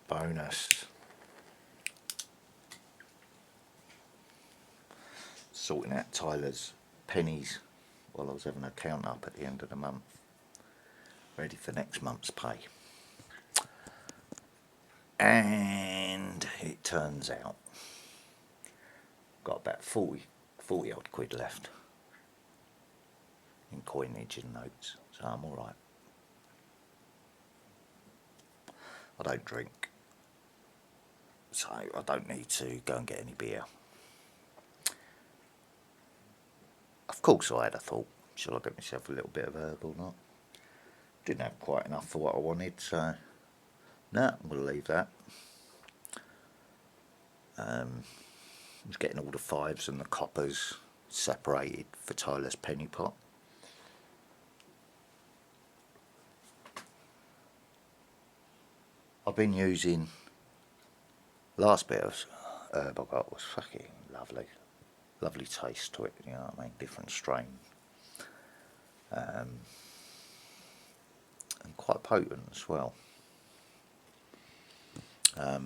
bonus. Sorting out Tyler's pennies while I was having a count up at the end of the month, ready for next month's pay. And it turns out got about 40 odd quid left in coinage and notes, so I'm alright. I don't drink, so I don't need to go and get any beer. Of course I had a thought, shall I get myself a little bit of herb or not? Didn't have quite enough for what I wanted, so no, I'm going to leave that. I was getting all the 5s and the coppers separated for Tyler's penny pot. I've been using, last bit of herb I got was fucking lovely taste to it, you know what I mean, different strain, and quite potent as well.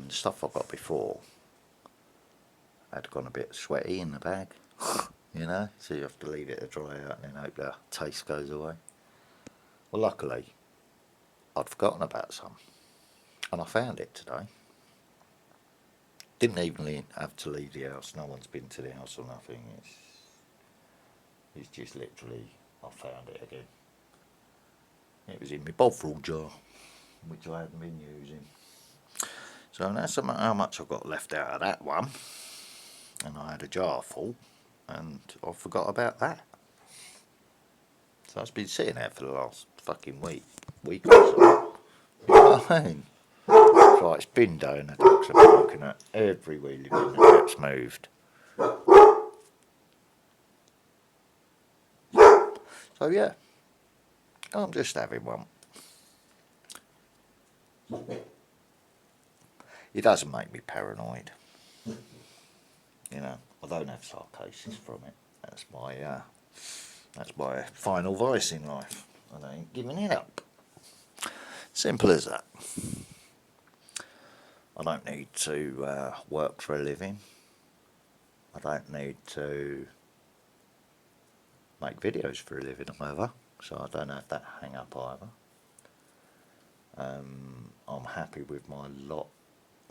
Stuff I got before had gone a bit sweaty in the bag, you know, so you have to leave it to dry out and then hope the taste goes away. Well, luckily I'd forgotten about some and I found it today. Didn't even have to leave the house, no one's been to the house or nothing, it's just literally I found it again. It was in my bovril jar, which I hadn't been using. So that's how much I got left out of that one, and I had a jar full and I forgot about that. So it's been sitting there for the last fucking week or so. You know what I mean? It's like it's been down the docks and looking at every wheelie bin that gets moved. So yeah, I'm just having one. It doesn't make me paranoid. You know, I don't have psychosis from it. That's my final vice in life. I ain't giving it up. Simple as that. I don't need to work for a living. I don't need to make videos for a living either, so I don't have that hang up either. I'm happy with my lot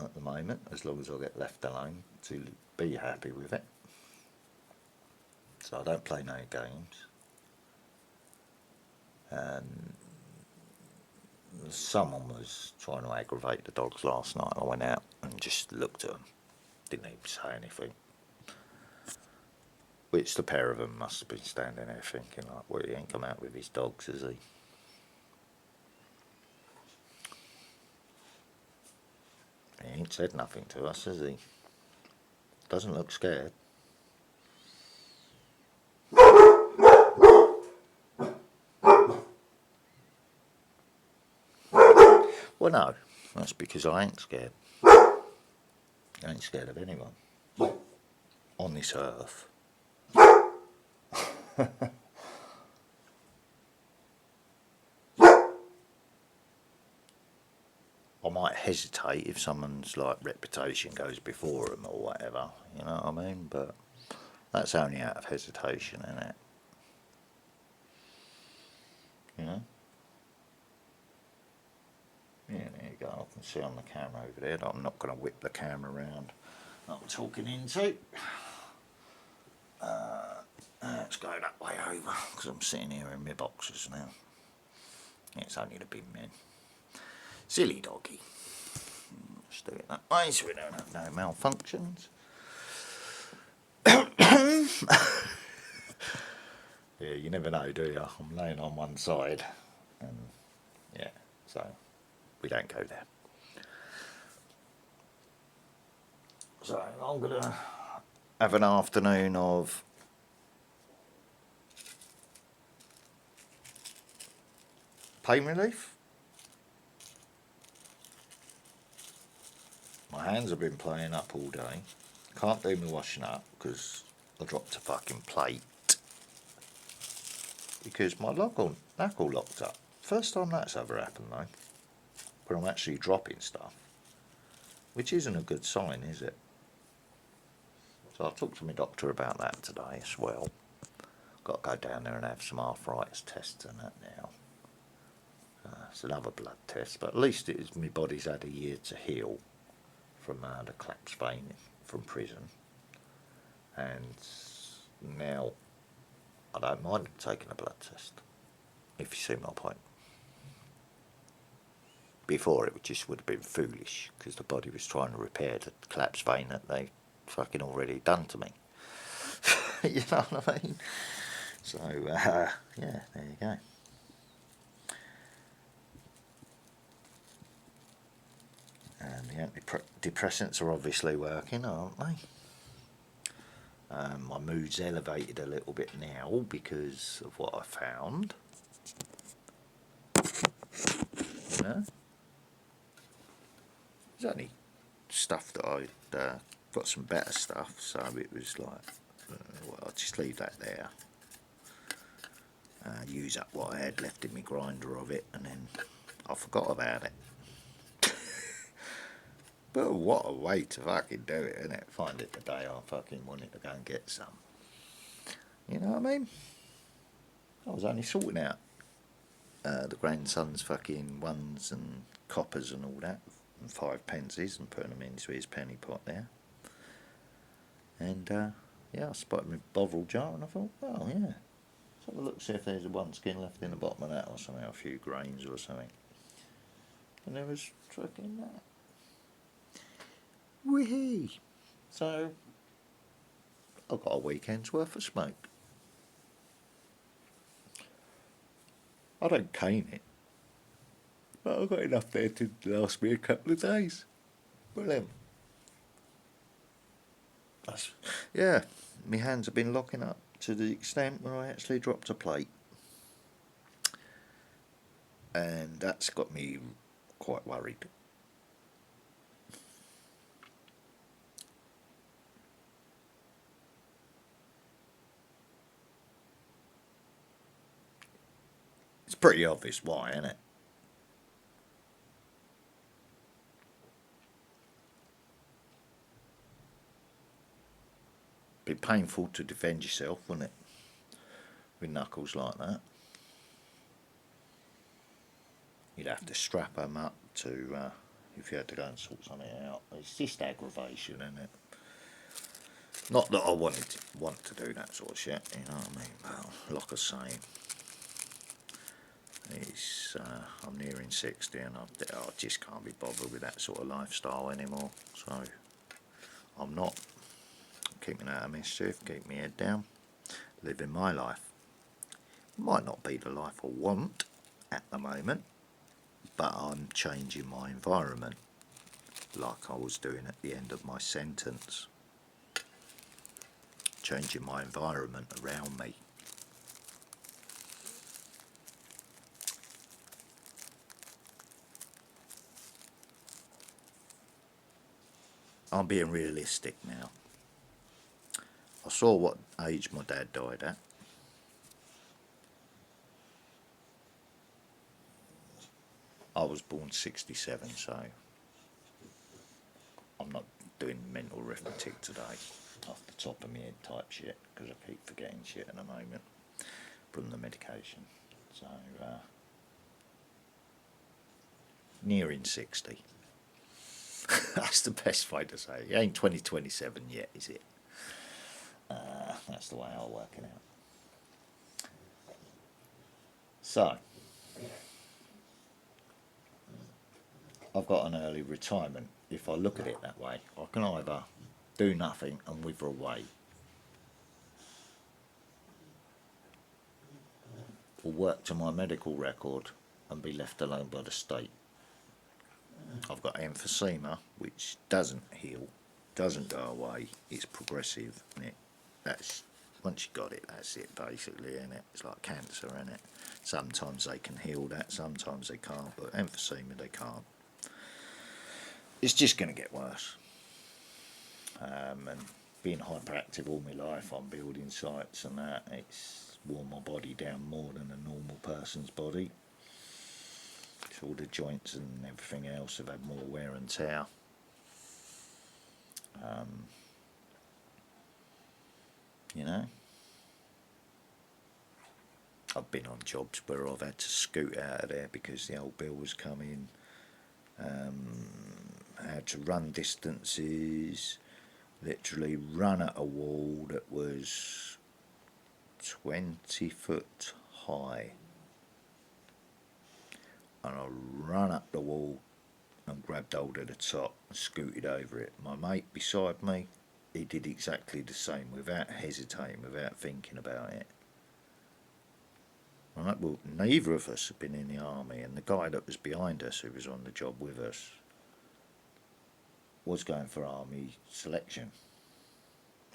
at the moment, as long as I get left alone to be happy with it. So I don't play no games. Someone was trying to aggravate the dogs last night. I went out and just looked at them. Didn't even say anything. Which the pair of them must have been standing there thinking like, well, he ain't come out with his dogs, has he? He ain't said nothing to us, has he? Doesn't look scared. Well, no, that's because I ain't scared. I ain't scared of anyone on this earth. I might hesitate if someone's like reputation goes before them or whatever, you know what I mean? But that's only out of hesitation, isn't it? You know? Yeah, there you go. I can see on the camera over there that I'm not going to whip the camera around that I'm talking into. Let's go that way over, because I'm sitting here in my boxes now. It's only the bin men. Silly doggy. Let's do it that way so we don't have no malfunctions. Yeah, you never know, do you? I'm laying on one side, and yeah, so we don't go there. So I'm gonna have an afternoon of pain relief. My hands have been playing up all day. Can't do my washing up because I dropped a fucking plate because my knuckle locked up. First time that's ever happened though, where I'm actually dropping stuff. which isn't a good sign, is it? So I'll talk to my doctor about that today as well. Got to go down there and have some arthritis tests and that now. It's another blood test, but at least my body's had a year to heal from the collapsed vein from prison, and now I don't mind taking a blood test, if you see my point. Before it just would have been foolish, because the body was trying to repair the collapsed vein that they fucking already done to me. You know what I mean? So, yeah, there you go. And the antidepressants are obviously working, aren't they? My mood's elevated a little bit now because of what I found. You know? There's only stuff that I'd got some better stuff, so it was like, well, I'll just leave that there. Use up what I had left in my grinder of it, and then I forgot about it. But what a way to fucking do it, innit? Find it the day I fucking wanted to go and get some. You know what I mean? I was only sorting out the grandson's fucking ones and coppers and all that, and 5 pences, and putting them into his penny pot there. And yeah, I spotted my Bovril jar, and I thought, oh yeah, let's have a look, see if there's one skin left in the bottom of that or something, a few grains or something. And there was fucking that. Wee! So, I've got a weekend's worth of smoke. I don't cane it, but I've got enough there to last me a couple of days. Brilliant. Yeah, my hands have been locking up to the extent where I actually dropped a plate. And that's got me quite worried. It's pretty obvious why, isn't it? Be painful to defend yourself, wouldn't it? With knuckles like that. You'd have to strap them up to, if you had to go and sort something out. It's just aggravation, isn't it? Not that I want to do that sort of shit, you know what I mean? Well, like I was saying, I'm nearing 60 and I just can't be bothered with that sort of lifestyle anymore. So I'm not keeping out of mischief, keep my head down, living my life. Might not be the life I want at the moment, but I'm changing my environment like I was doing at the end of my sentence. Changing my environment around me. I'm being realistic now. I saw what age my dad died at. I was born 67, so I'm not doing mental arithmetic today off the top of my head type shit, because I keep forgetting shit at the moment from the medication. So, nearing 60. That's the best way to say it. It ain't 2027 yet, is it? That's the way I'll work it out. So, I've got an early retirement. If I look at it that way, I can either do nothing and wither away, or work to my medical record and be left alone by the state. I've got emphysema, which doesn't heal, doesn't go away, it's progressive, and that's, once you got it, that's it basically, isn't it? It's like cancer, isn't it? Sometimes they can heal that, sometimes they can't, but emphysema they can't. It's just going to get worse. And being hyperactive all my life on building sites and that, it's worn my body down more than a normal person's body. So all the joints and everything else have had more wear and tear. You know, I've been on jobs where I've had to scoot out of there because the old bill was coming. I had to run distances, literally run at a wall that was 20 foot high, and I run up the wall and grabbed hold of the top and scooted over it. My mate beside me, he did exactly the same without hesitating, without thinking about it. Right, well, neither of us had been in the army, and the guy that was behind us, who was on the job with us, was going for army selection.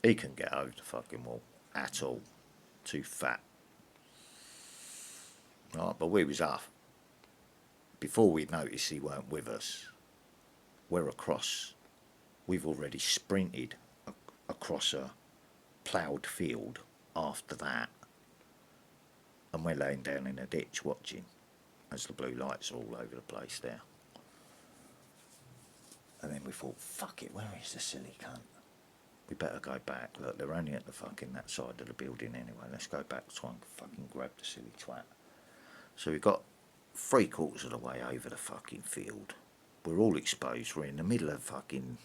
He couldn't get over the fucking wall at all. Too fat. Right, but we was off. Before we noticed he weren't with us, we're across. We've already sprinted across a ploughed field after that, and we're laying down in a ditch watching as the blue lights are all over the place there. And then we thought, fuck it, where is the silly cunt? We better go back. Look, they're only at the fucking that side of the building anyway. Let's go back, try and fucking grab the silly twat. So we got 3/4 of the way over the fucking field. We're all exposed. We're in the middle of fucking...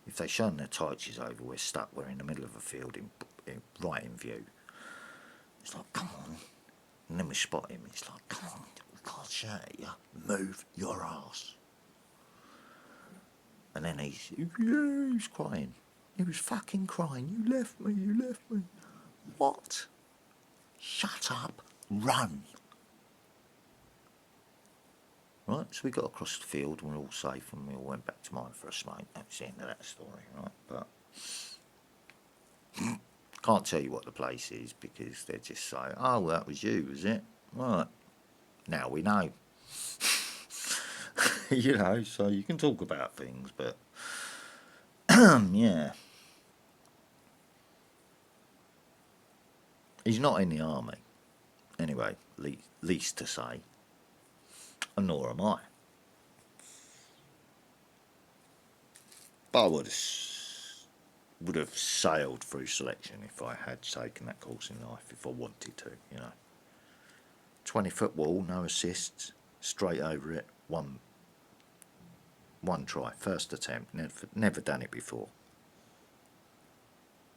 If they shone their torches over, we're stuck. We're in the middle of a field, right in view. It's like, come on. And then we spot him. It's like, come on, we can't shout at you. Move your ass. And then he's crying. He was fucking crying. You left me, you left me. What? Shut up. Run. Right, so we got across the field and we were all safe and we all went back to mine for a smoke. That's the end of that story, right? But can't tell you what the place is because they're just saying, oh, well, that was you, was it? Right. Now we know. You know, so you can talk about things, but yeah. He's not in the army. Anyway, least to say. And nor am I. But I would have sailed through selection if I had taken that course in life, if I wanted to, you know. 20-foot wall, no assists, straight over it, one try, first attempt, never done it before.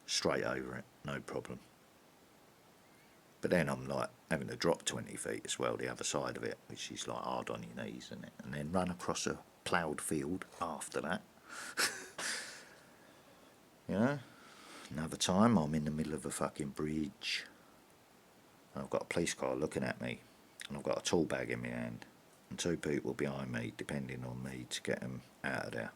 Straight over it, no problem. But then I'm like having to drop 20 feet as well, the other side of it, which is like hard on your knees, isn't it? And then run across a ploughed field after that. You know? Another time I'm in the middle of a fucking bridge. And I've got a police car looking at me. And I've got a tool bag in my hand. And 2 people behind me, depending on me to get them out of there.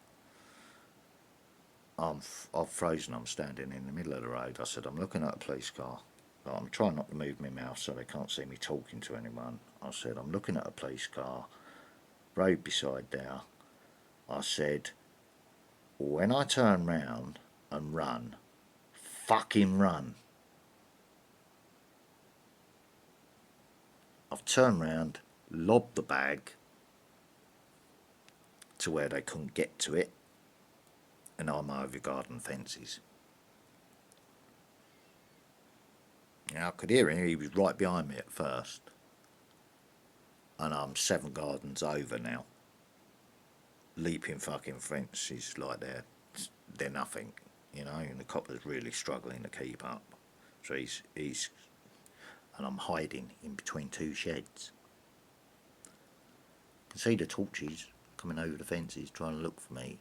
I've frozen, I'm standing in the middle of the road. I said, I'm looking at a police car. I'm trying not to move my mouth so they can't see me talking to anyone. I said, I'm looking at a police car, road beside there. I said, when I turn round and run, fucking run. I've turned round, lobbed the bag to where they couldn't get to it, and I'm over garden fences. Now I could hear him, he was right behind me at first. And I'm 7 gardens over now. Leaping fucking fences like they're nothing, you know, and the copper's really struggling to keep up. So he's and I'm hiding in between 2 sheds. I can see the torches coming over the fences trying to look for me.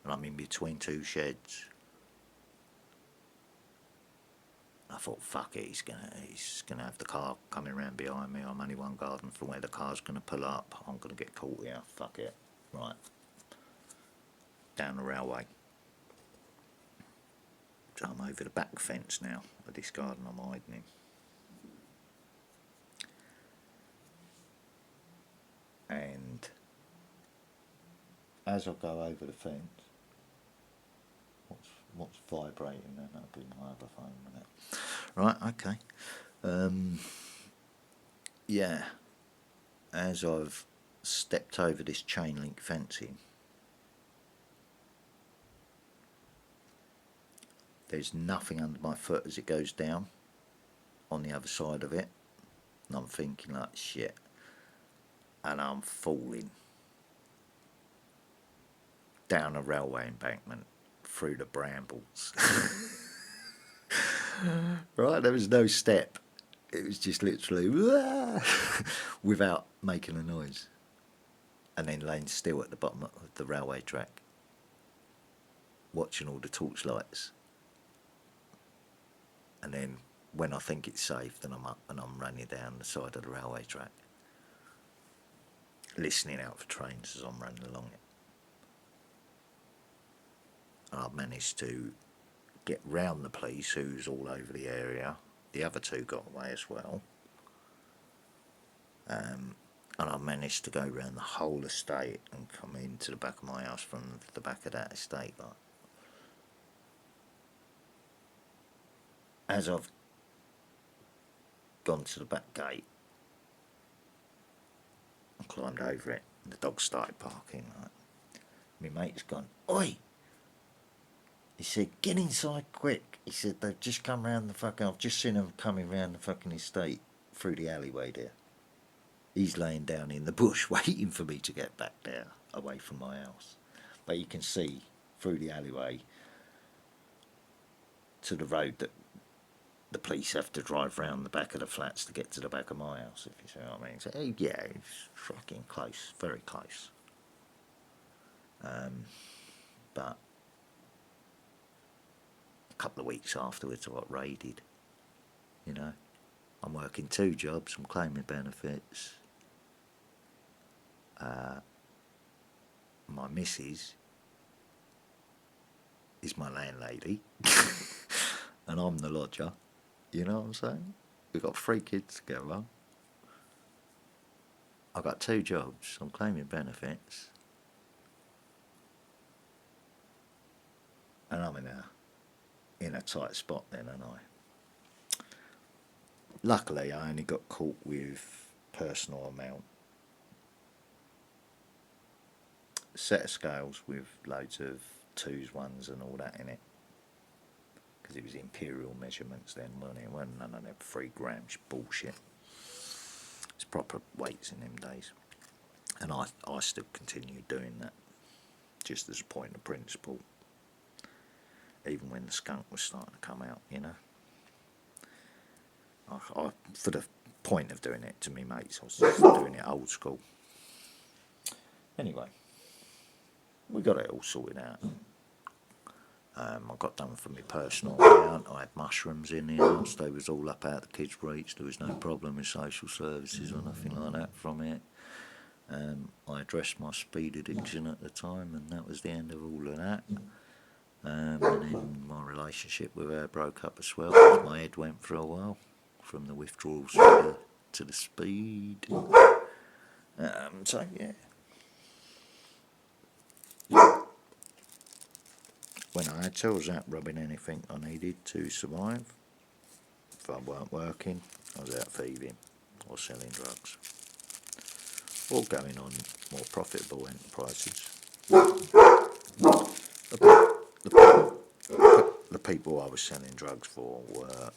And I'm in between 2 sheds. I thought, fuck it, he's gonna have the car coming around behind me. I'm only 1 garden from where the car's gonna pull up. I'm gonna get caught here. Fuck it. Right. Down the railway. So I'm over the back fence now of this garden I'm hiding in. And as I go over the fence, what's vibrating then? That'll be my other phone, won't it? Right, okay. Yeah. As I've stepped over this chain link fencing, There's nothing under my foot as it goes down on the other side of it, and I'm thinking like shit, and I'm falling down a railway embankment through the brambles. Right, there was no step. It was just literally without making a noise, and then laying still at the bottom of the railway track, watching all the torchlights. And then when I think it's safe, then I'm up and I'm running down the side of the railway track, listening out for trains as I'm running along it. And I've managed to get round the police, who's all over the area. The other two got away as well. And I managed to go round the whole estate and come into the back of my house from the back of that estate. Like, as I've gone to the back gate, I climbed over it, and the dog started barking. Like, my mate's gone, "Oi!" He said, "Get inside quick." He said, "They've just come round the fucking... I've just seen them coming round the fucking estate through the alleyway there." He's laying down in the bush waiting for me to get back there, away from my house. But you can see through the alleyway to the road that the police have to drive round the back of the flats to get to the back of my house, if you see what I mean. So, yeah, it's fucking close, very close. But a couple of weeks afterwards I got raided, you know. I'm working 2 jobs, I'm claiming benefits. My missus is my landlady and I'm the lodger, you know what I'm saying? We've got 3 kids together. I've got 2 jobs, I'm claiming benefits, and I'm in a tight spot then, aren't I? Luckily I only got caught with personal amount. Set of scales with loads of 2s, 1s and all that in it, because it was imperial measurements then, wasn't it? It wasn't none of that 3 grams bullshit. It's proper weights in them days, and I still continued doing that, just as a point of principle, even when the skunk was starting to come out, you know. I for the point of doing it to me mates, I was just doing it old school. Anyway, we got it all sorted out. I got done for my personal account. I had mushrooms in the house. They was all up out the kids' reach. There was no problem with social services or nothing like that from it. I addressed my speed addiction at the time, and that was the end of all of that. And then my relationship with her broke up as well, because my head went for a while, from the withdrawals to the speed. So yeah. When I had to, I was out rubbing anything I needed to survive. If I weren't working, I was out thieving or selling drugs, or going on more profitable enterprises. The people I was selling drugs for were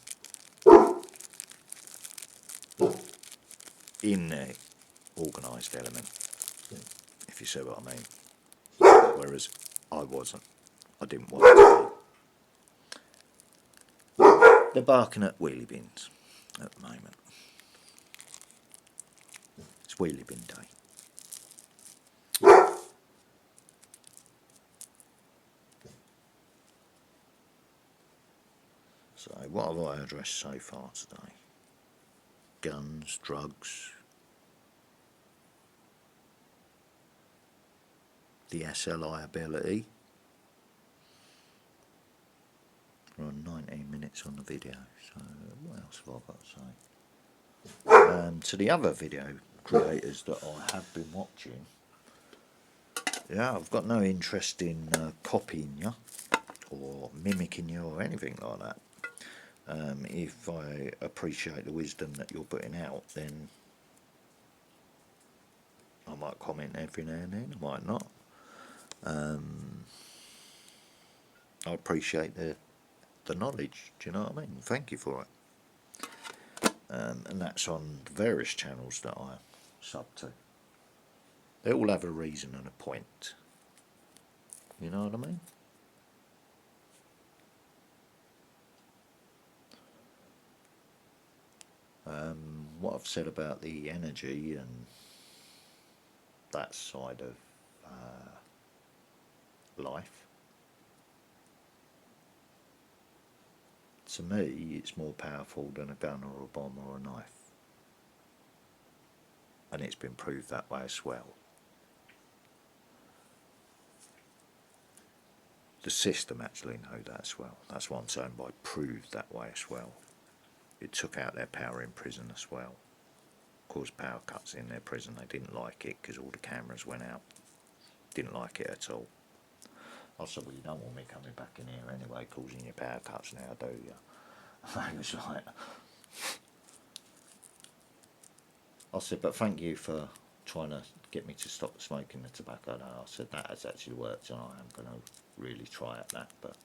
in the organised element, if you see what I mean. Whereas I wasn't. I didn't want to be. They're barking at wheelie bins at the moment. It's wheelie bin day. So what have I addressed so far today? Guns, drugs, the SLI ability. We're on 19 minutes on the video, so what else have I got to say? To the other video creators that I have been watching, yeah, I've got no interest in copying you or mimicking you or anything like that. If I appreciate the wisdom that you're putting out, then I might comment every now and then, I might not. I appreciate the the knowledge. Do you know what I mean? Thank you for it. And that's on the various channels that I sub to. They all have a reason and a point. You know what I mean? What I've said about the energy and that side of life, to me it's more powerful than a gun or a bomb or a knife, and it's been proved that way as well. The system actually know that as well. That's what I'm saying by proved that way as well. It took out their power in prison as well. Caused power cuts in their prison. They didn't like it because all the cameras went out. Didn't like it at all. I said, well, you don't want me coming back in here anyway, causing your power cuts now, do you? They was like, I said, but thank you for trying to get me to stop smoking the tobacco. No, I said, that has actually worked, and I am going to really try at that, but,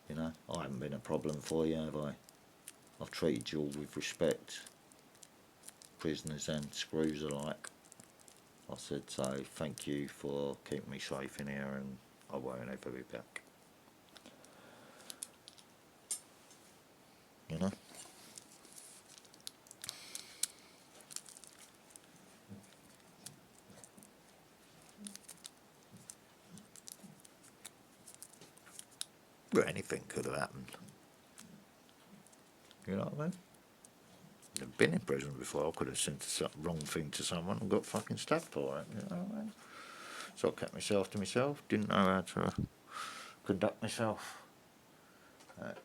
you know, I haven't been a problem for you, have I? I've treated you all with respect, prisoners and screws alike. I said, so thank you for keeping me safe in here, and I won't ever be back. You know? But anything could have happened. You know what I mean? I've been in prison before. I could have said the wrong thing to someone and got fucking stabbed for it. You know what I mean? So I kept myself to myself. Didn't know how to conduct myself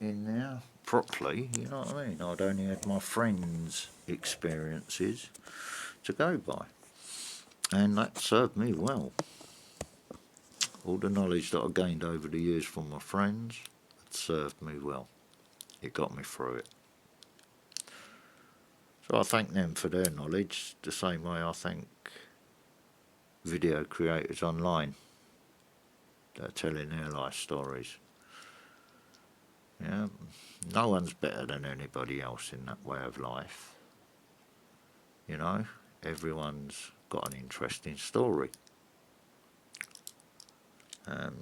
in there properly. You know what I mean? I'd only had my friends' experiences to go by, and that served me well. All the knowledge that I gained over the years from my friends, it served me well. It got me through it. So I thank them for their knowledge, the same way I thank video creators online that are telling their life stories. Yeah, no one's better than anybody else in that way of life. You know, everyone's got an interesting story.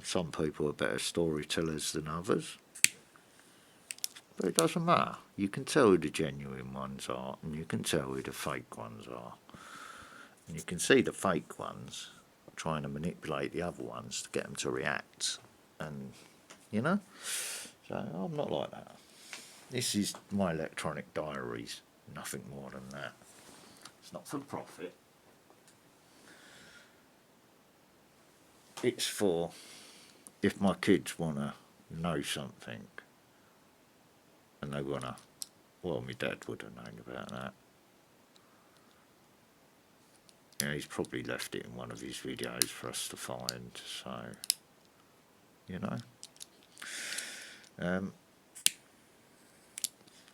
Some people are better storytellers than others, but it doesn't matter. You can tell who the genuine ones are, and you can tell who the fake ones are. And you can see the fake ones trying to manipulate the other ones to get them to react. And, you know, so I'm not like that. This is my electronic diaries, nothing more than that. It's not for profit. It's for if my kids want to know something and they want to, well, my dad would have known about that. Yeah, he's probably left it in one of his videos for us to find, so, you know.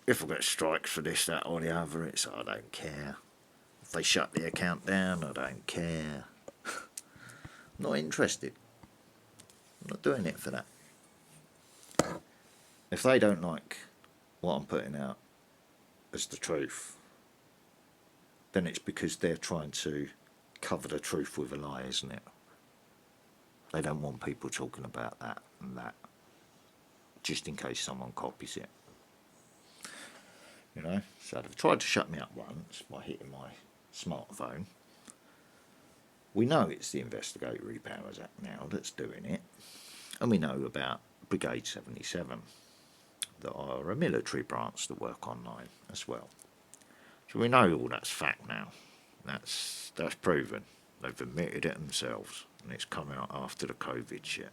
If I get strikes for this, that or the other, it's I don't care. If they shut the account down, I don't care. Not interested. I'm not doing it for that. If they don't like what I'm putting out as the truth, then it's because they're trying to cover the truth with a lie, isn't it? They don't want people talking about that and that, just in case someone copies it. You know, so they've tried to shut me up once by hitting my smartphone. We know it's the Investigatory Powers Act now that's doing it, and we know about Brigade 77, that are a military branch that work online as well. So we know all that's fact now. That's proven. They've admitted it themselves, and it's come out after the COVID shit.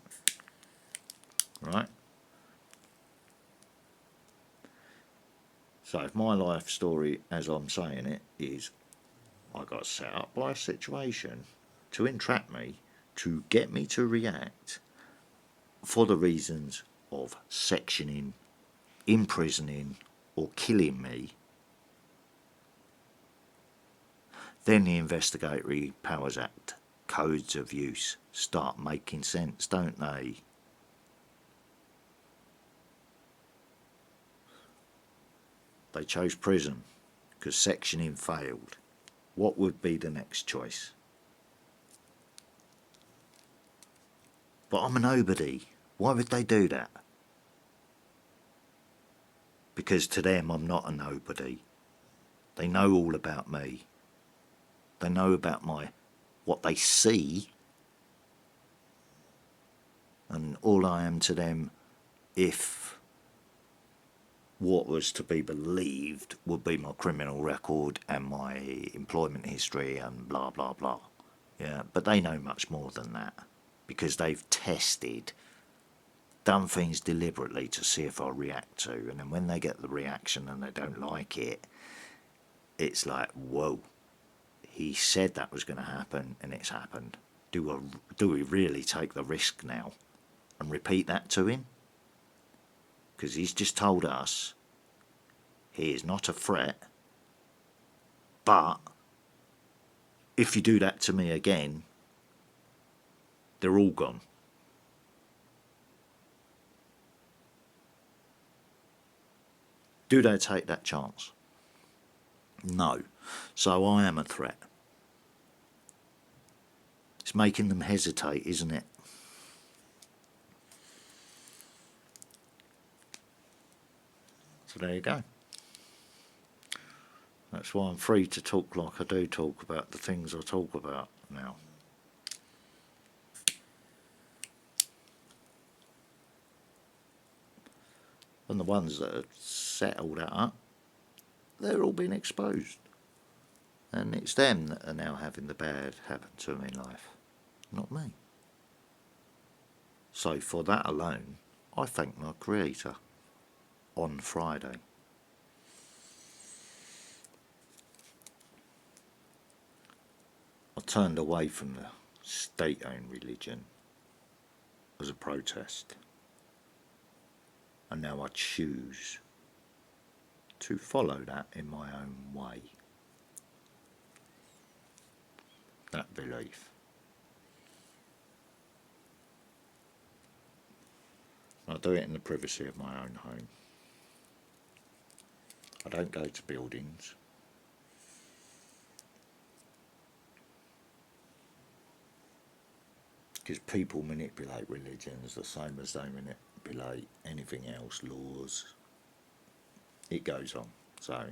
Right? So if my life story, as I'm saying it, is I got set up by a situation to entrap me, to get me to react for the reasons of sectioning, imprisoning or killing me, then the Investigatory Powers Act codes of use start making sense, don't they? They chose prison because sectioning failed. What would be the next choice? But I'm a nobody. Why would they do that? Because to them I'm not a nobody. They know all about me. They know about what they see. And all I am to them, if what was to be believed, would be my criminal record and my employment history and blah, blah, blah. Yeah, but they know much more than that because they've tested, done things deliberately to see if I react to. And then when they get the reaction and they don't like it, it's like, whoa, he said that was going to happen and it's happened. Do we really take the risk now and repeat that to him? Because he's just told us he is not a threat, but if you do that to me again, they're all gone. Do they take that chance? No. So I am a threat. It's making them hesitate, isn't it? So there you go. That's why I'm free to talk like I do talk about the things I talk about now. And the ones that have set all that up, they're all being exposed. And it's them that are now having the bad happen to them in life, not me. So for that alone, I thank my Creator on Friday. I turned away from the state-owned religion as a protest. And now I choose to follow that in my own way. That belief. I do it in the privacy of my own home. I don't go to buildings. Because people manipulate religions the same as they manipulate anything else, laws. It goes on. So,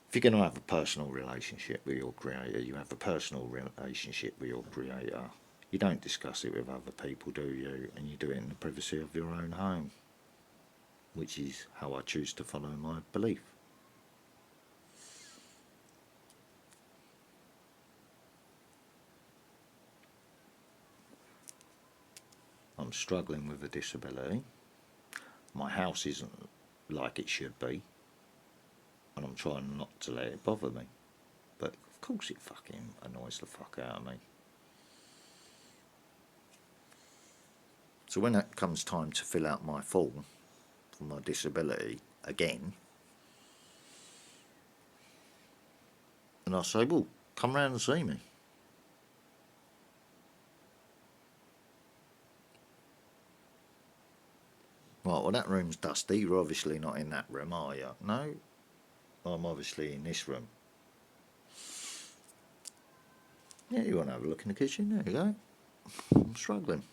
if you're going to have a personal relationship with your Creator, you have a personal relationship with your Creator. You don't discuss it with other people, do you? And you do it in the privacy of your own home, which is how I choose to follow my belief. I'm struggling with a disability. My house isn't like it should be, and I'm trying not to let it bother me. But of course it fucking annoys the fuck out of me. So when it comes time to fill out my form for my disability again, and I say, well, come round and see me. Right, well that room's dusty, you're obviously not in that room, are you? No, I'm obviously in this room. Yeah, you want to have a look in the kitchen? There you go. I'm struggling.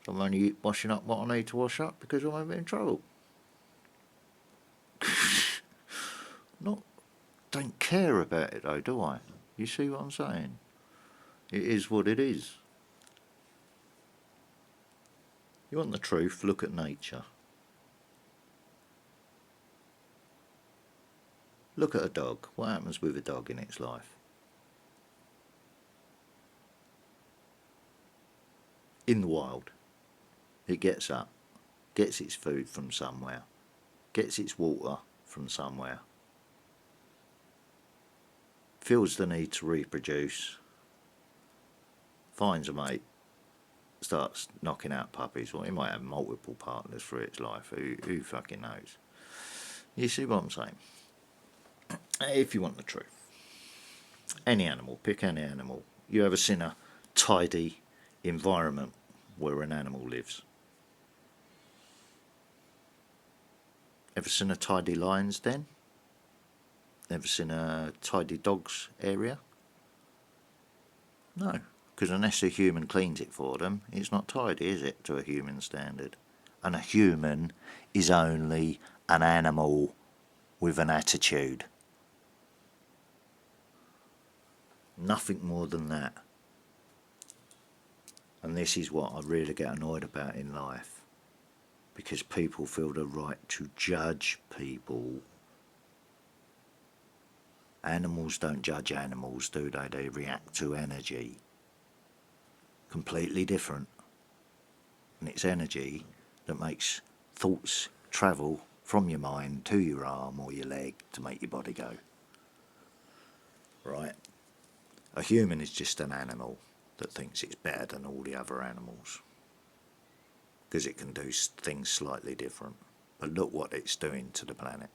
I'm only washing up what I need to wash up because I'm having trouble. Don't care about it though, do I? You see what I'm saying? It is what it is. You want the truth, look at nature. Look at a dog. What happens with a dog in its life? In the wild, it gets up, gets its food from somewhere, gets its water from somewhere, feels the need to reproduce, finds a mate, starts knocking out puppies. Well, it might have multiple partners for its life. Who fucking knows? You see what I'm saying? If you want the truth. Any animal, pick any animal. You ever seen a tidy environment where an animal lives? Ever seen a tidy lion's den? Ever seen a tidy dog's area? No, because unless a human cleans it for them, it's not tidy, is it, to a human standard? And a human is only an animal with an attitude. Nothing more than that. And this is what I really get annoyed about in life. Because people feel the right to judge people. Animals don't judge animals, do they? They react to energy. Completely different. And it's energy that makes thoughts travel from your mind to your arm or your leg to make your body go. Right? A human is just an animal that thinks it's better than all the other animals. Because it can do things slightly different. But look what it's doing to the planet,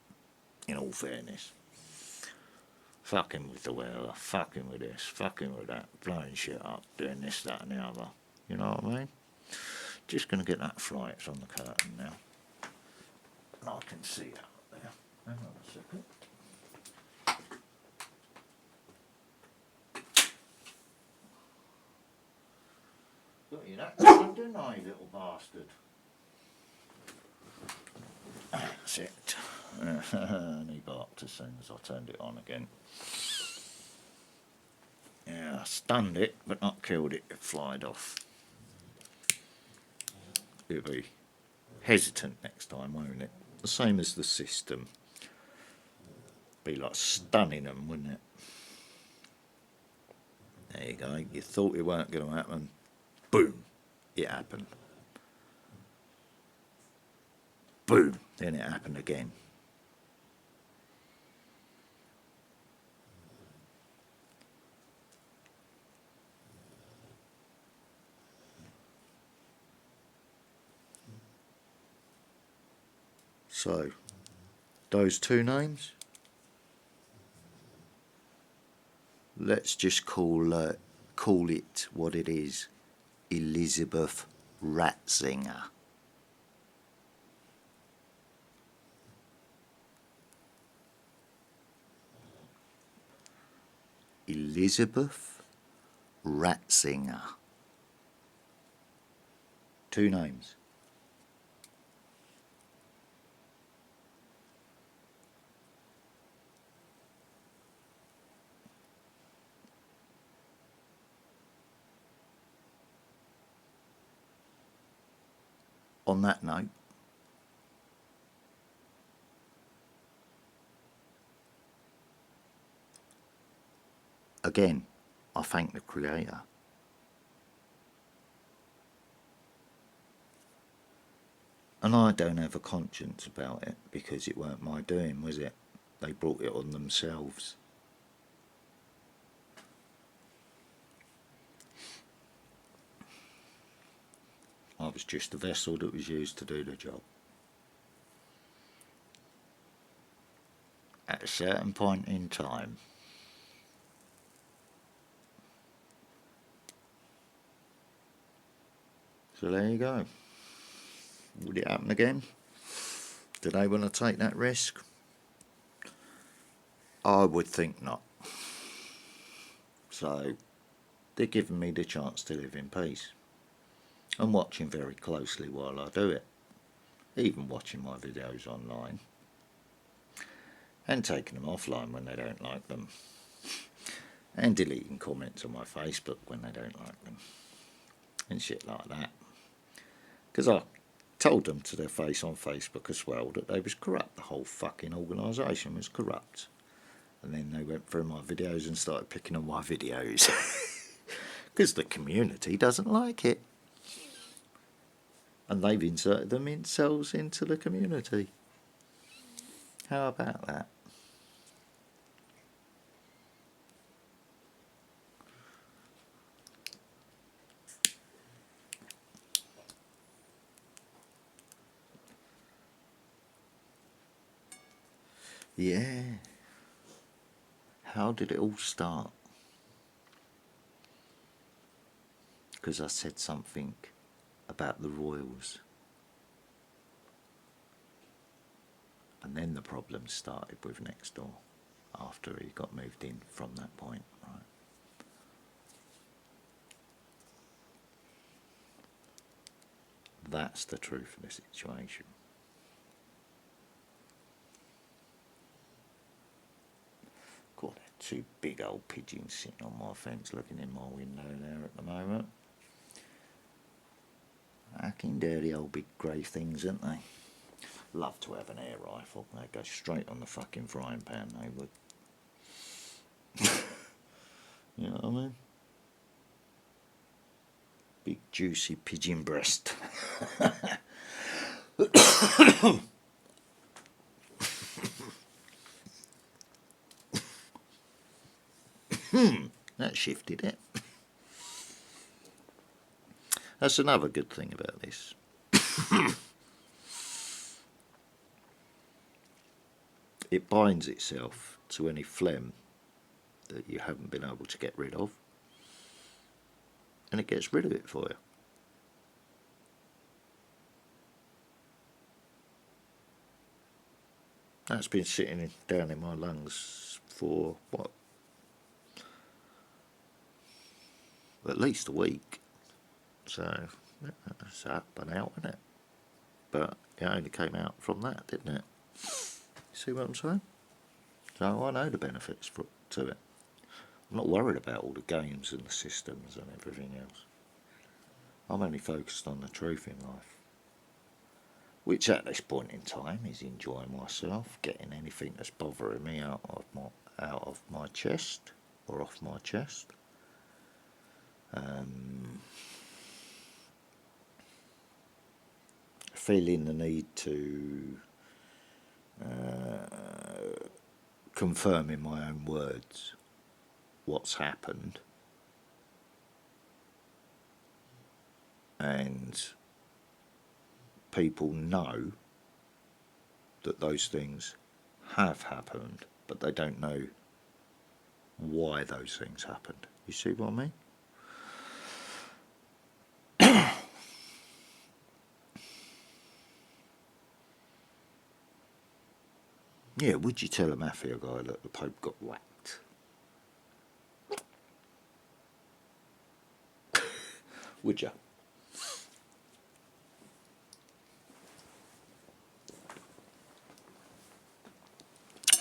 in all fairness. Fucking with the weather, fucking with this, fucking with that, blowing shit up, doing this, that and the other. You know what I mean? Just going to get that fly, it's on the curtain now. And I can see that up there. Hang on a second. Got you that time, didn't I, little bastard? That's it. And he barked as soon as I turned it on again. Yeah, I stunned it, but not killed it. It flied off. It'll be hesitant next time, won't it? The same as the system. Be like stunning them, wouldn't it? There you go. You thought it weren't going to happen. Boom. It happened. Boom. Then it happened again. So, those two names, let's just call it what it is. Elizabeth Ratzinger. Elizabeth Ratzinger. Two names. On that note, again, I thank the Creator. And I don't have a conscience about it because it weren't my doing, was it? They brought it on themselves. I was just a vessel that was used to do the job. At a certain point in time, so there you go. Would it happen again? Do they want to take that risk? I would think not. So they're giving me the chance to live in peace. And watching very closely while I do it. Even watching my videos online. And taking them offline when they don't like them. And deleting comments on my Facebook when they don't like them. And shit like that. Because I told them to their face on Facebook as well that they was corrupt. The whole fucking organisation was corrupt. And then they went through my videos and started picking on my videos. Because the community doesn't like it. And they've inserted themselves into the community. How about that? Yeah. How did it all start? Because I said something about the royals. And then the problems started with next door after he got moved in from that point, right? That's the truth of the situation. Got two big old pigeons sitting on my fence looking in my window there at the moment. Fucking dirty old big grey things, aren't they? Love to have an air rifle. They'd go straight on the fucking frying pan, they would. You know what I mean? Big juicy pigeon breast. That shifted it. That's another good thing about this. It binds itself to any phlegm that you haven't been able to get rid of, and it gets rid of it for you. That's been sitting down in my lungs for, what, at least a week. So, it's up and out, isn't it? But it only came out from that, didn't it? See what I'm saying? So I know the benefits to it. I'm not worried about all the games and the systems and everything else. I'm only focused on the truth in life. Which at this point in time is enjoying myself, getting anything that's bothering me out of my chest or off my chest. Feeling the need to confirm in my own words what's happened, and people know that those things have happened, but they don't know why those things happened. You see what I mean? Yeah, would you tell a mafia guy that the Pope got whacked? Would you?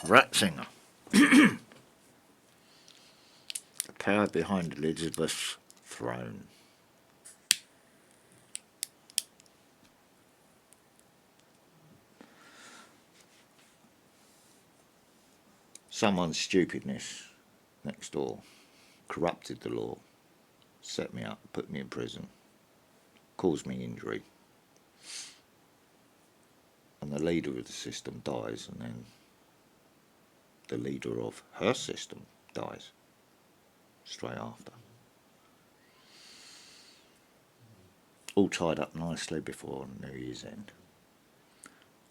Ratzinger. The power behind Elizabeth's throne. Someone's stupidness next door corrupted the law, set me up, put me in prison, caused me injury, and the leader of the system dies, and then the leader of her system dies straight after. All tied up nicely before New Year's End,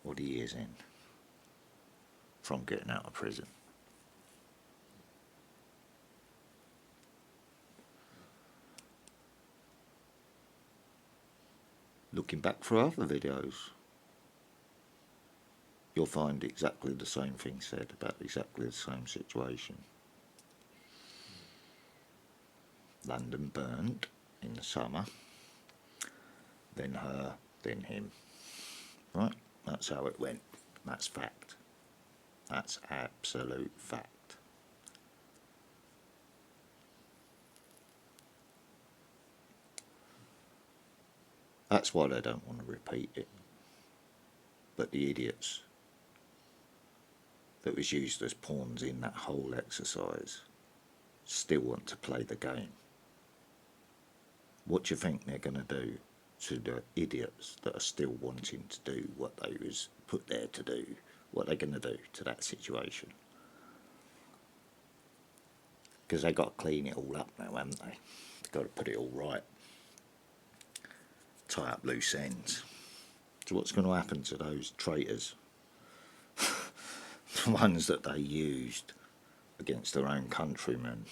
or the year's end, from getting out of prison. Looking back for other videos, you'll find exactly the same thing said about exactly the same situation. London burned in the summer, then her, then him. Right? That's how it went. That's fact. That's absolute fact. That's why they don't want to repeat it. But the idiots that was used as pawns in that whole exercise still want to play the game. What do you think they're going to do to the idiots that are still wanting to do what they was put there to do? What are they going to do to that situation? Because they got to clean it all up now, haven't they? They've got to put it all right. Tie up loose ends. So what's going to happen to those traitors? The ones that they used against their own countrymen.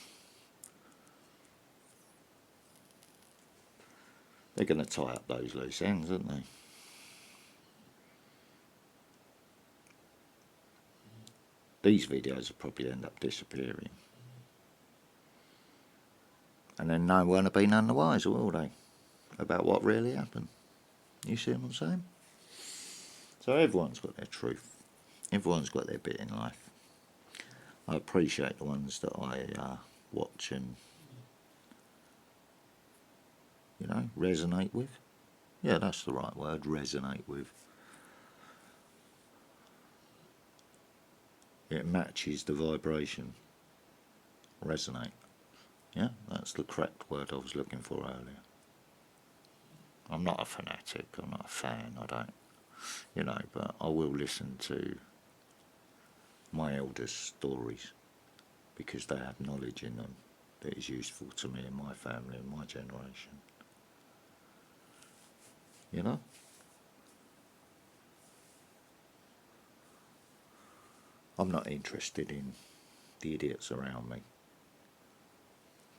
They're going to tie up those loose ends, aren't they? these videos will probably end up disappearing. And then no one will be none the wiser, will they? About what really happened. You see what I'm saying? So everyone's got their truth. Everyone's got their bit in life. I appreciate the ones that I watch and, you know, resonate with. Yeah, that's the right word, resonate with. It matches the vibration. Resonate. Yeah, that's the correct word I was looking for earlier. I'm not a fanatic, I'm not a fan, I don't, you know, but I will listen to my elders' stories because they have knowledge in them that is useful to me and my family and my generation. You know? I'm not interested in the idiots around me.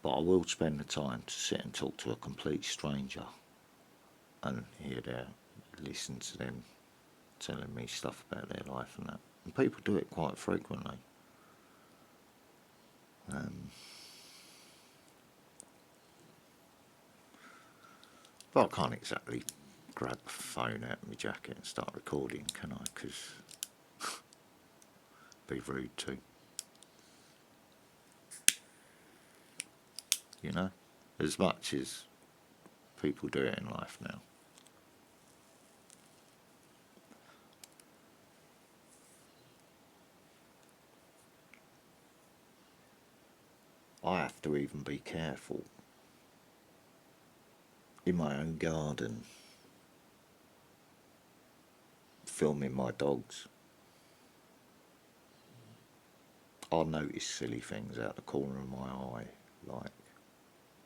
But I will spend the time to sit and talk to a complete stranger and listen to them telling me stuff about their life and that. And people do it quite frequently. But I can't exactly grab a phone out of my jacket and start recording, can I? Because be rude too. You know? As much as people do it in life now. I have to even be careful in my own garden, filming my dogs. I'll notice silly things out the corner of my eye, like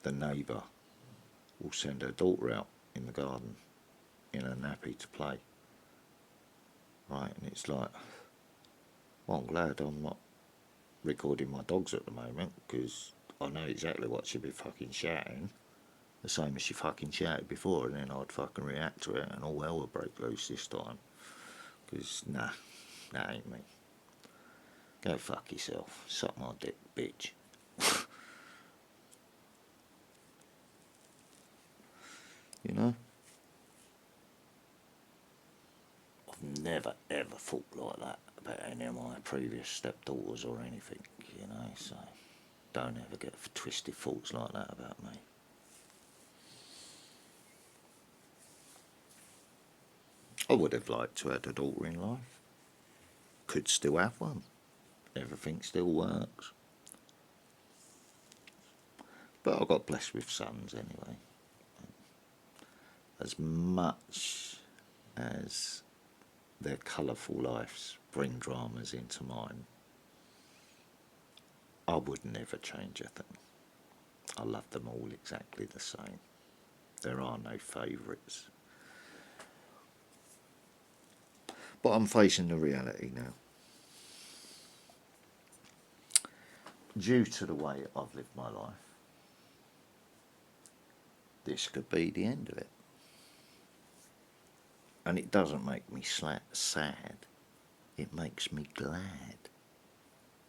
the neighbour will send her daughter out in the garden in a nappy to play. Right, and it's like, well, I'm glad I'm not recording my dogs at the moment because I know exactly what she'd be fucking shouting. The same as she fucking shouted before, and then I'd fucking react to it and all hell would break loose this time. Because, nah, that ain't me. Go fuck yourself. Suck my dick, bitch. You know? I've never ever thought like that about any of my previous stepdaughters or anything, you know, so don't ever get twisted thoughts like that about me. I would have liked to have a daughter in life. Could still have one. Everything still works. But I got blessed with sons anyway. As much as their colourful lives bring dramas into mine, I would never change a thing. I love them all exactly the same. There are no favourites. But I'm facing the reality now. Due to the way I've lived my life, this could be the end of it. And it doesn't make me sad, it makes me glad.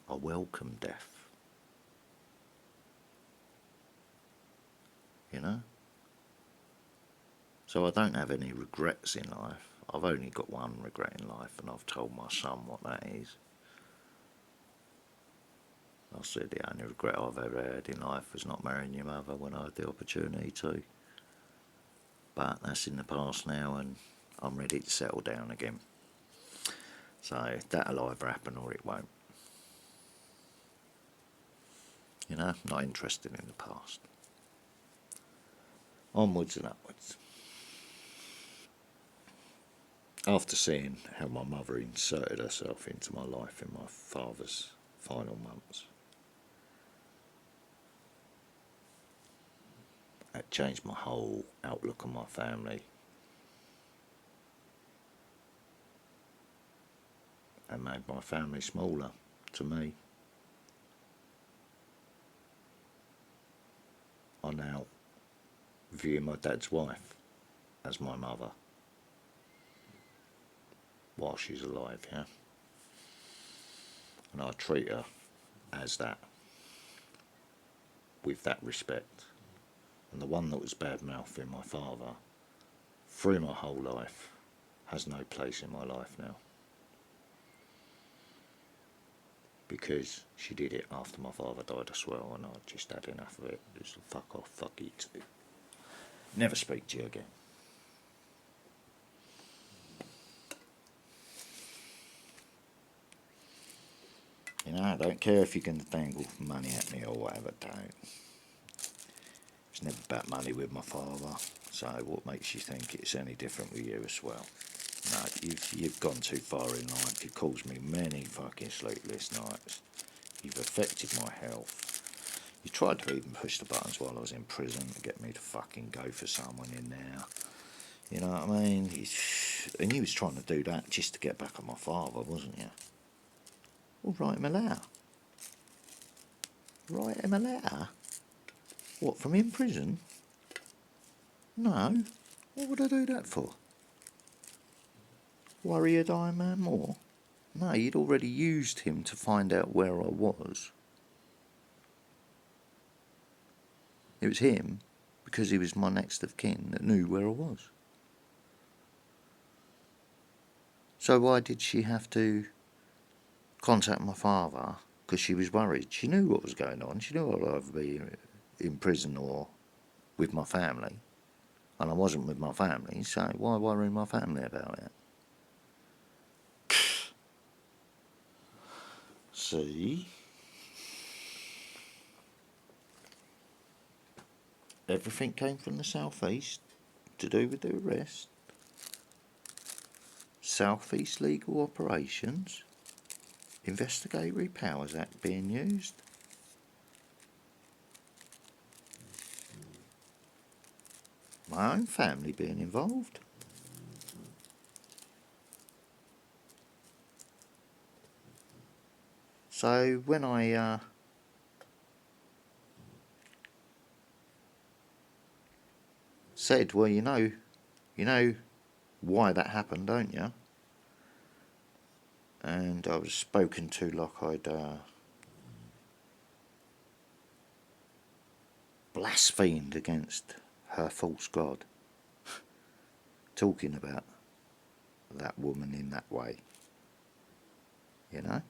I welcome death. You know? So I don't have any regrets in life. I've only got one regret in life, and I've told my son what that is. I said the only regret I've ever had in life was not marrying your mother when I had the opportunity to. But that's in the past now, and I'm ready to settle down again. So that'll either happen or it won't. You know, not interested in the past. Onwards and upwards. After seeing how my mother inserted herself into my life in my father's final months, it changed my whole outlook on my family and made my family smaller to me. I now view my dad's wife as my mother while she's alive, yeah. And I treat her as that, with that respect. And the one that was bad mouthing my father through my whole life has no place in my life now. Because she did it after my father died as well, and I just had enough of it. Just fuck off, fuck you too. Never speak to you again. You know, I don't care if you're going to dangle money at me or whatever, don't. It's never about money with my father, so what makes you think it's any different with you as well? No, you've gone too far in life. You've caused me many fucking sleepless nights. You've affected my health. You tried to even push the buttons while I was in prison to get me to fucking go for someone in there. You know what I mean? And you was trying to do that just to get back at my father, wasn't you? Well, write him a letter. Write him a letter? What, from in prison? No. What would I do that for? Worry a dying man more? No, you'd already used him to find out where I was. It was him, because he was my next of kin, that knew where I was. So why did she have to contact my father? Because she was worried. She knew what was going on. She knew I'd either be in prison or with my family. And I wasn't with my family, so why worry my family about it? See? Everything came from the southeast to do with the arrest. Southeast Legal Operations. Investigatory Powers Act being used. My own family being involved. So when I said, well, you know why that happened, don't you? And I was spoken to like I'd blasphemed against her false god, talking about that woman in that way, you know?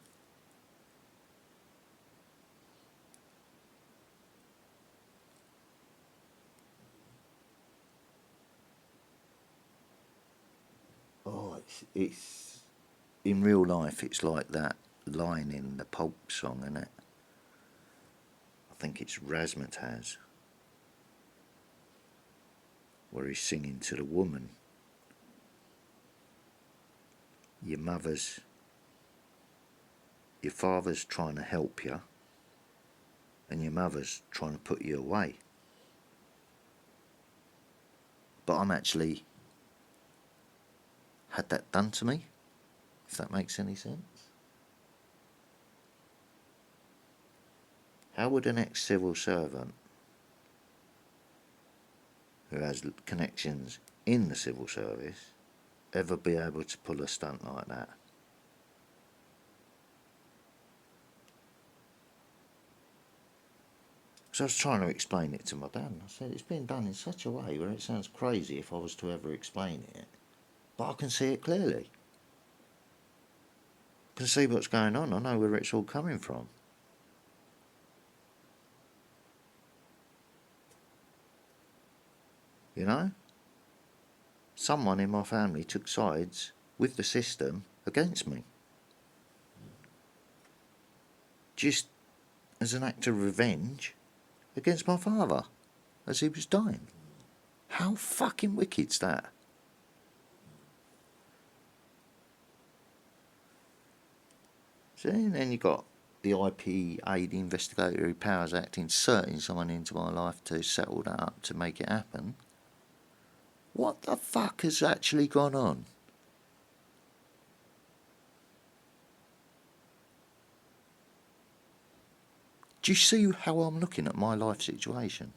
Oh, it's in real life, it's like that line in the Pulp song, isn't it? I think it's Razzmatazz, where he's singing to the woman. Your father's trying to help you, and your mother's trying to put you away. But I'm actually had that done to me, if that makes any sense. How would an ex-civil servant who has connections in the civil service ever be able to pull a stunt like that? So I was trying to explain it to my dad, and I said, it's been done in such a way where it sounds crazy if I was to ever explain it, but I can see it clearly. I can see what's going on. I know where it's all coming from. You know? Someone in my family took sides with the system against me. Just as an act of revenge against my father as he was dying. How fucking wicked's that? See, and then you got the IPA, the Investigatory Powers Act, inserting someone into my life to settle that up, to make it happen. What the fuck has actually gone on? Do you see how I'm looking at my life situation?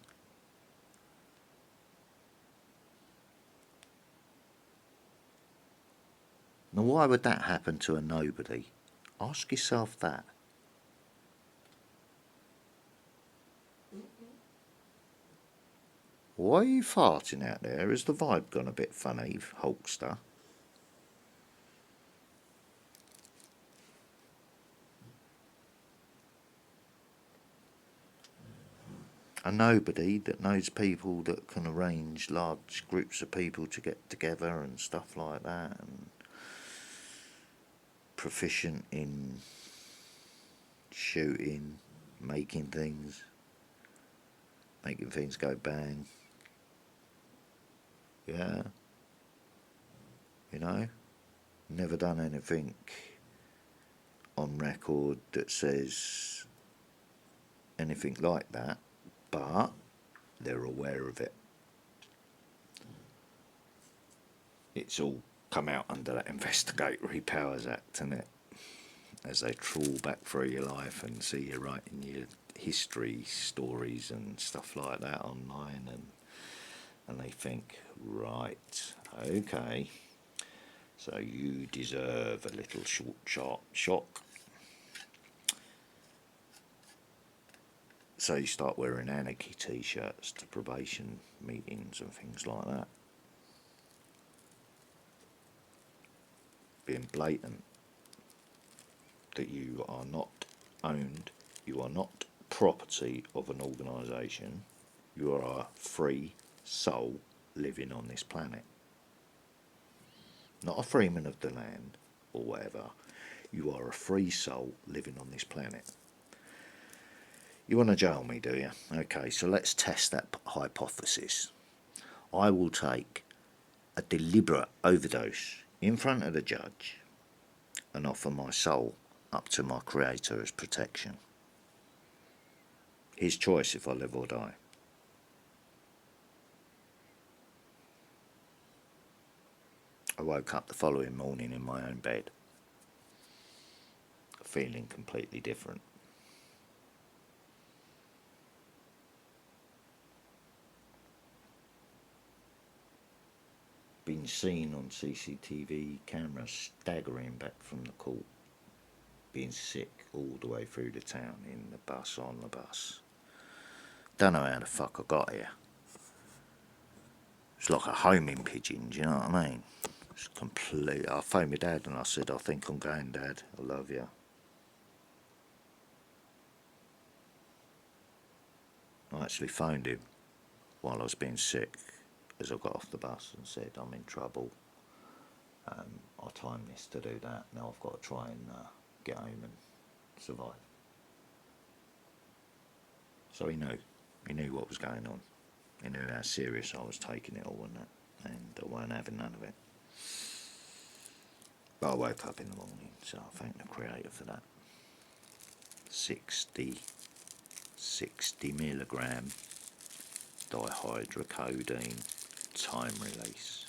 Now, why would that happen to a nobody? Ask yourself that. Why are you farting out there? Has the vibe gone a bit funny, Hulkster? And nobody that knows people that can arrange large groups of people to get together and stuff like that, and proficient in shooting, making things go bang. Yeah, you know, never done anything on record that says anything like that, but they're aware of it. It's all come out under that Investigatory Powers Act, isn't it? As they trawl back through your life and see you writing your history stories and stuff like that online, and they think, right, okay, so you deserve a little short sharp shock. So you start wearing anarchy t-shirts to probation meetings and things like that. Being blatant that you are not owned, you are not property of an organisation, you are a free soul living on this planet. Not a freeman of the land or whatever. You are a free soul living on this planet. You want to jail me, do you? Okay, so let's test that hypothesis. I will take a deliberate overdose in front of the judge and offer my soul up to my creator as protection. His choice if I live or die. I woke up the following morning in my own bed, feeling completely different. Been seen on CCTV cameras staggering back from the court, being sick all the way through the town, in the bus, on the bus. Don't know how the fuck I got here. It's like a homing pigeon, do you know what I mean? It's complete. I phoned my dad and I said, I think I'm going, Dad, I love you. I actually phoned him while I was being sick as I got off the bus and said, I'm in trouble. I timed this to do that. Now I've got to try and get home and survive. So he knew what was going on. He knew how serious I was taking it all and that, and I weren't having none of it. But I woke up in the morning, so I thank the Creator for that. 60 milligram dihydrocodeine time release.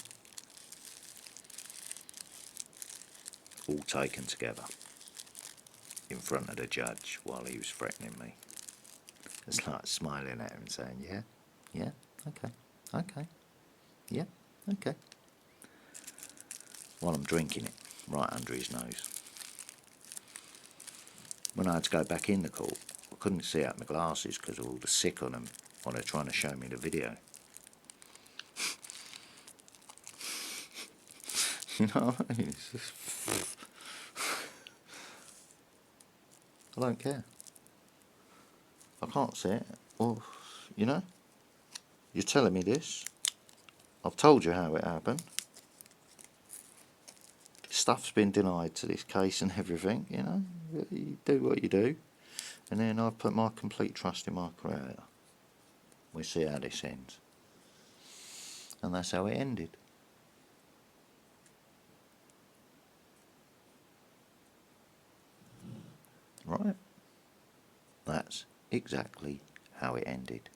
All taken together in front of the judge while he was threatening me. It's like smiling at him saying, yeah, okay, yeah, okay. While I'm drinking it right under his nose. When I had to go back in the court, I couldn't see out my glasses because of all the sick on them while they're trying to show me the video. You know what I mean? I don't care. I can't see it. Well, you know, you're telling me this. I've told you how it happened. Stuff's been denied to this case and everything, you know. You do what you do. And then I put my complete trust in my Creator. We see how this ends. And that's how it ended. Right? That's exactly how it ended.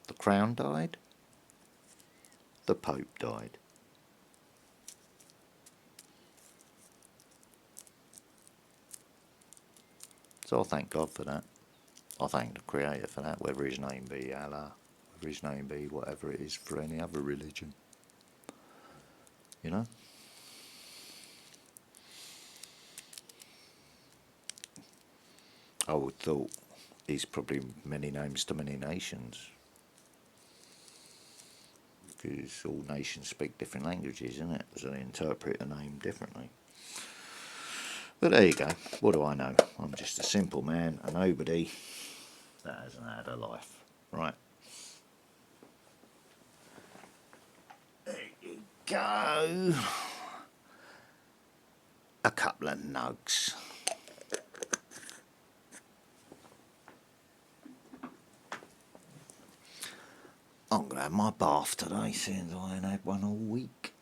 The Crown died. The Pope died. So I thank God for that. I thank the Creator for that, whether his name be Allah, whether his name be whatever it is for any other religion. You know? I would thought he's probably many names to many nations. Because all nations speak different languages, isn't it? So they interpret a name differently. But there you go. What do I know? I'm just a simple man, a nobody that hasn't had a life. Right. There you go. A couple of nugs. I'm going to have my bath today, since I ain't had one all week.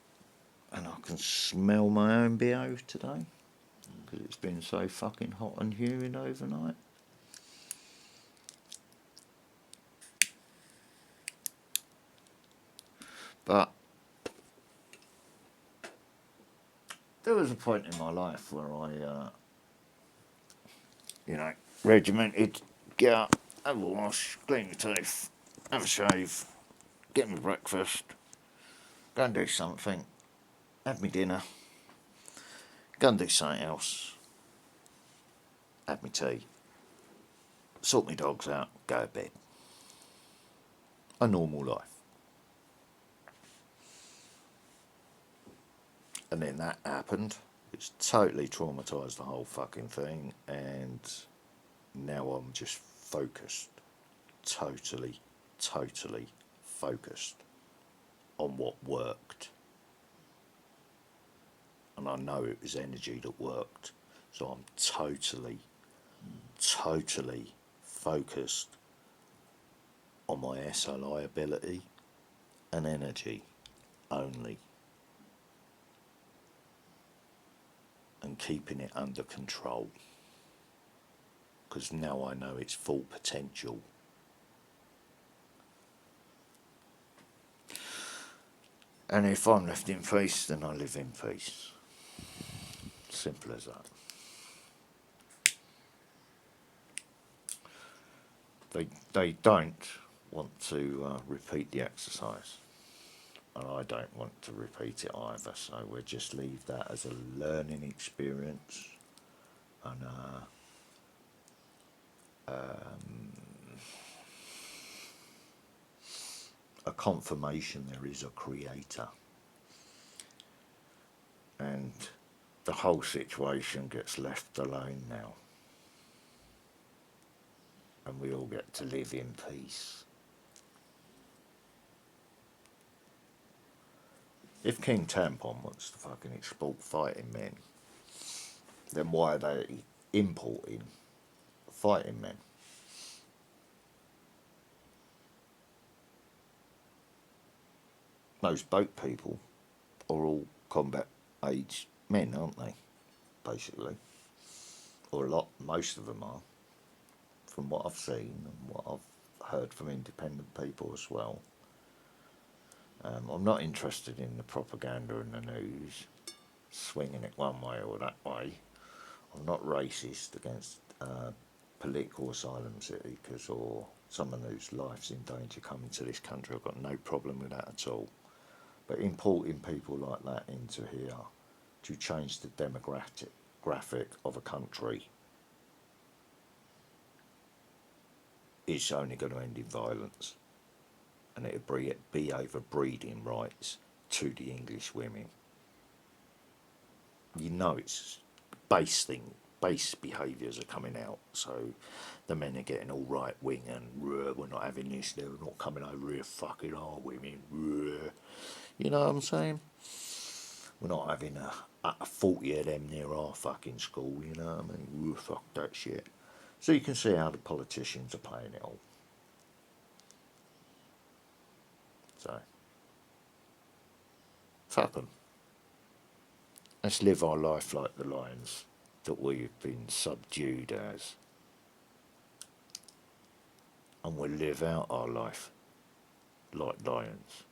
And I can smell my own BO today. Because it's been so fucking hot and humid overnight. But there was a point in my life where I, regimented, get up, have a wash, clean my teeth, have a shave, get my breakfast, go and do something, have my dinner, go and do something else, have my tea, sort my dogs out, go to bed. A normal life. And then that happened, which totally traumatised the whole fucking thing, and now I'm just focused, totally focused on what worked. And I know it was energy that worked, so I'm totally focused on my SLI ability and energy only, and keeping it under control, because now I know its full potential. And if I'm left in peace, then I live in peace. Simple as that. They don't want to repeat the exercise, and I don't want to repeat it either, so we'll just leave that as a learning experience and a confirmation there is a creator, and the whole situation gets left alone now, and we all get to live in peace. If King Tampon wants to fucking export fighting men, then why are they importing fighting men? Most boat people are all combat age men, aren't they? Basically. Or most of them are, from what I've seen and what I've heard from independent people as well. I'm not interested in the propaganda and the news swinging it one way or that way. I'm not racist against political asylum seekers or someone whose life's in danger coming to this country. I've got no problem with that at all. But importing people like that into here to change the demographic of a country is only going to end in violence, and it'll be over breeding rights to the English women. You know, it's base behaviours are coming out, so the men are getting all right wing and we're not having this, they're not coming over here fucking our women. You know what I'm saying? We're not having a 40 of them near our fucking school, you know what I mean? Fuck that shit. So you can see how the politicians are playing it all. So, fuck them. Let's live our life like the lions that we've been subdued as. And we'll live out our life like lions.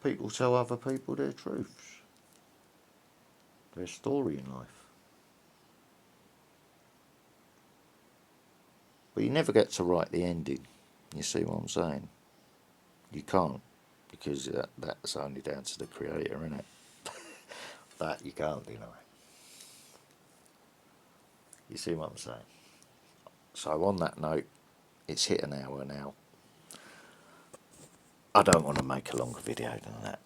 People tell other people their truths, their story in life. But you never get to write the ending. You see what I'm saying? You can't, because that's only down to the creator, isn't it? That you can't deny. You see what I'm saying? So on that note, it's hit an hour now. I don't want to make a longer video than that.